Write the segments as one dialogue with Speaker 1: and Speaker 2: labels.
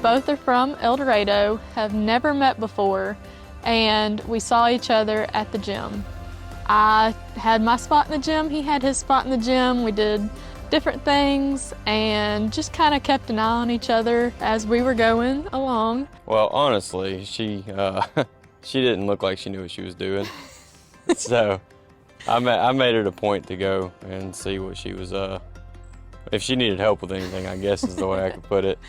Speaker 1: both are from El Dorado, have never met before, and we saw each other at the gym. I had my spot in the gym, he had his spot in the gym. We did different things and just kind of kept an eye on each other as we were going along.
Speaker 2: Well, honestly, she didn't look like she knew what she was doing. So I made it a point to go and see what she was, if she needed help with anything, I guess is the way I could put it.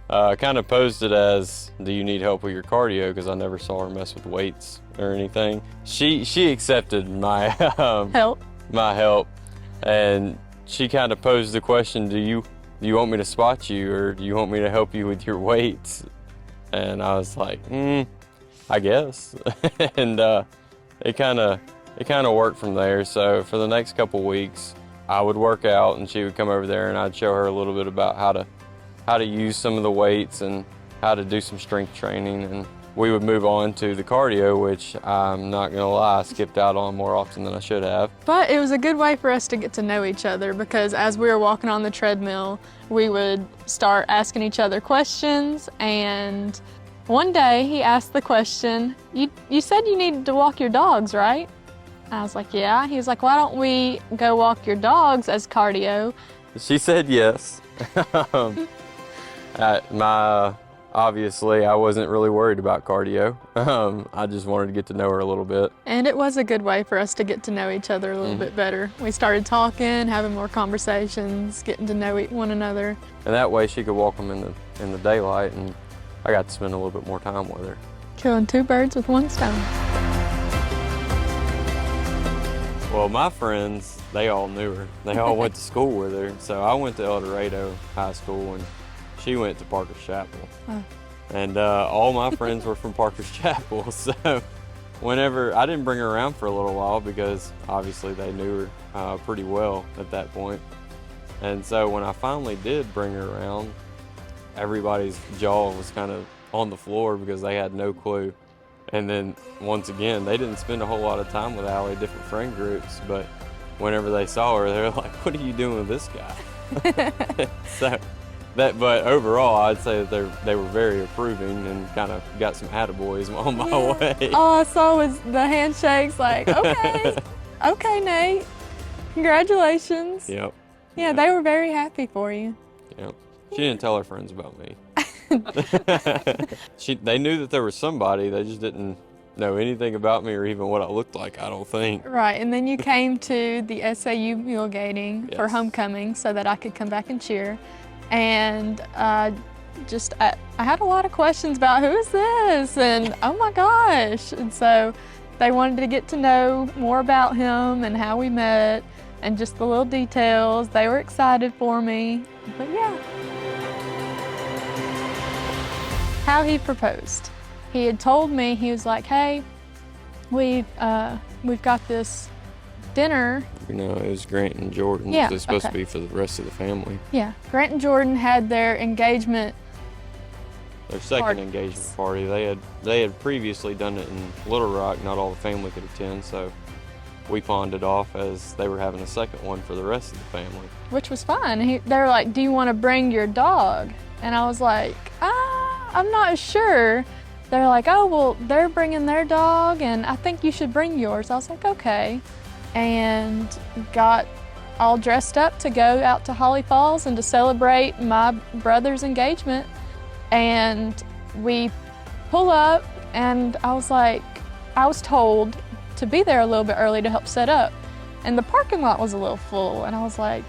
Speaker 2: I kind of posed it as, do you need help with your cardio? Because I never saw her mess with weights or anything. She accepted my
Speaker 1: help.
Speaker 2: My help, and she kind of posed the question, do you want me to spot you, or do you want me to help you with your weights? And I was like, I guess. And it kind of worked from there. So for the next couple weeks, I would work out and she would come over there and I'd show her a little bit about how to use some of the weights and how to do some strength training, and we would move on to the cardio, which I'm not gonna lie, I skipped out on more often than I should have.
Speaker 1: But it was a good way for us to get to know each other, because as we were walking on the treadmill, we would start asking each other questions. And one day he asked the question, you said you needed to walk your dogs, right? I was like, yeah. He was like, why don't we go walk your dogs as cardio?
Speaker 2: She said yes. Obviously, I wasn't really worried about cardio. I just wanted to get to know her a little bit. And
Speaker 1: it was a good way for us to get to know each other a little bit better. We started talking, having more conversations, getting to know one another.
Speaker 2: And that way she could walk them in the daylight, and I got to spend a little bit more time with her.
Speaker 1: Killing two birds with one stone.
Speaker 2: Well, my friends, they all knew her. They all went to school with her. So I went to El Dorado High School, and she went to Parker's Chapel. Oh. And all my friends were from Parker's Chapel. So whenever, I didn't bring her around for a little while because obviously they knew her pretty well at that point. And so when I finally did bring her around, everybody's jaw was kind of on the floor because they had no clue. And then once again, they didn't spend a whole lot of time with Allie, different friend groups, but whenever they saw her, they were like, what are you doing with this guy? But overall, I'd say that they were very approving and kind of got some attaboys on my way.
Speaker 1: All I saw was the handshakes, like, okay, okay, Nate, congratulations.
Speaker 2: Yep.
Speaker 1: Yeah, they were very happy for you.
Speaker 2: Yep. She didn't tell her friends about me. They knew that there was somebody, they just didn't know anything about me or even what I looked like, I don't think.
Speaker 1: Right, and then you came to the SAU mule gating for homecoming so that I could come back and cheer. And I had a lot of questions about who is this, and oh my gosh. And so they wanted to get to know more about him and how we met and just the little details. They were excited for me, but yeah. How he proposed. He had told me, he was like, hey, we've got this dinner.
Speaker 2: You know, it was Grant and Jordan.
Speaker 1: Yeah,
Speaker 2: It's supposed to be for the rest of the family.
Speaker 1: Yeah, Grant and Jordan had their engagement.
Speaker 2: Their second engagement party. They had previously done it in Little Rock. Not all the family could attend, so we pawned it off as they were having a second one for the rest of the family.
Speaker 1: Which was fun. They were like, do you want to bring your dog? And I was like, I'm not sure. They're like, oh, well, they're bringing their dog, and I think you should bring yours. I was like, okay. And got all dressed up to go out to Holly Falls and to celebrate my brother's engagement. And we pull up, and I was told to be there a little bit early to help set up. And the parking lot was a little full, and I was like,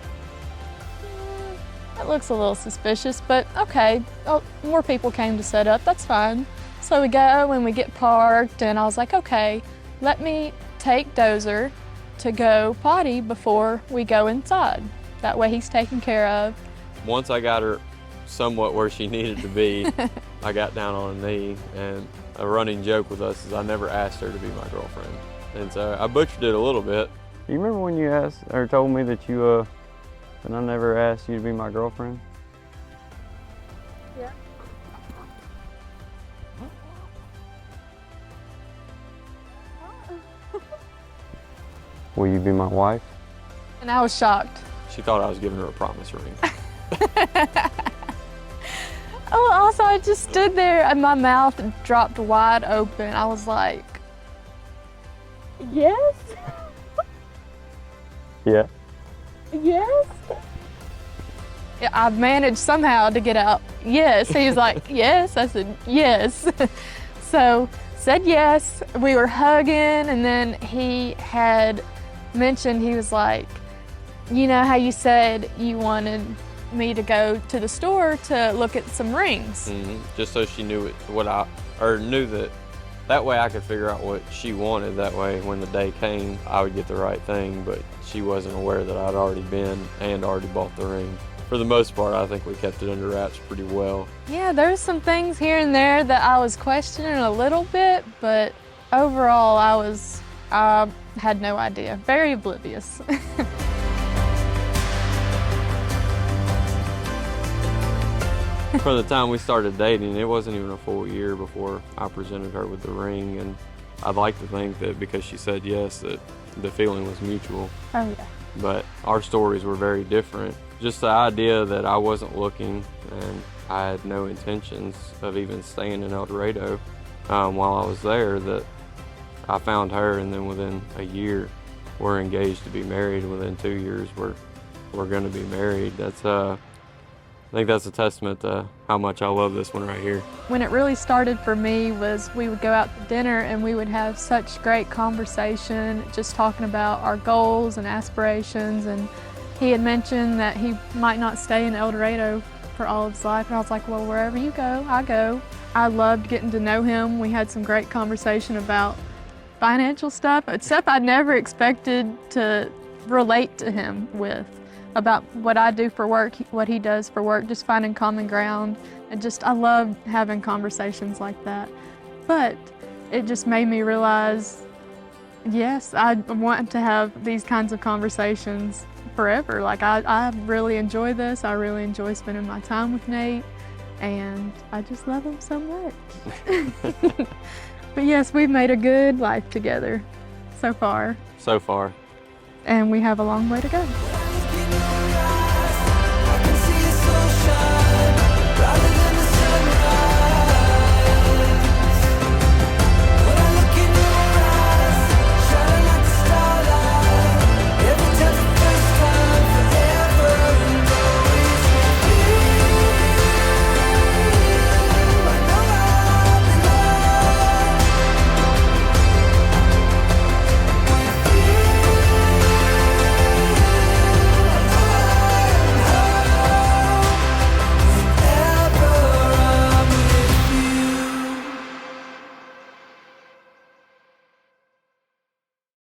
Speaker 1: that looks a little suspicious, but okay. Oh, more people came to set up, that's fine. So we go and we get parked, and I was like, okay, let me take Dozer to go potty before we go inside. That way he's taken care of.
Speaker 2: Once I got her somewhat where she needed to be, I got down on a knee, and a running joke with us is I never asked her to be my girlfriend. And so I butchered it a little bit. Do you remember when you asked or told me that that I never asked you to be my girlfriend?
Speaker 1: Yeah.
Speaker 2: Will you be my wife?
Speaker 1: And I was shocked.
Speaker 2: She thought I was giving her a promise ring.
Speaker 1: Oh, also, I just stood there and my mouth dropped wide open. I was like, yes?
Speaker 2: Yeah.
Speaker 1: Yes? Yeah, I managed somehow to get out, yes. He was like, yes? I said, yes. So, said yes. We were hugging, and then he had mentioned, he was like, you know how you said you wanted me to go to the store to look at some rings?
Speaker 2: Just so she knew knew that way I could figure out what she wanted. That way when the day came, I would get the right thing, but she wasn't aware that I'd already been and already bought the ring. For the most part, I think we kept it under wraps pretty well.
Speaker 1: Yeah, there's some things here and there that I was questioning a little bit, but overall I had no idea. Very oblivious.
Speaker 2: From the time we started dating, it wasn't even a full year before I presented her with the ring, and I'd like to think that because she said yes, that the feeling was mutual.
Speaker 1: Oh yeah.
Speaker 2: But our stories were very different. Just the idea that I wasn't looking and I had no intentions of even staying in El Dorado while I was there, that I found her, and then within a year we're engaged to be married, and within 2 years we're going to be married. I think that's a testament to how much I love this one right here.
Speaker 1: When it really started for me was we would go out to dinner and we would have such great conversation, just talking about our goals and aspirations. And he had mentioned that he might not stay in El Dorado for all of his life. And I was like, well, wherever you go, I go. I loved getting to know him. We had some great conversation about financial stuff, except I never expected to relate to him with. About what I do for work, what he does for work, just finding common ground. And I love having conversations like that. But it just made me realize, yes, I want to have these kinds of conversations forever. Like I really enjoy this. I really enjoy spending my time with Nate, and I just love him so much. But yes, we've made a good life together so far.
Speaker 2: So far.
Speaker 1: And we have a long way to go.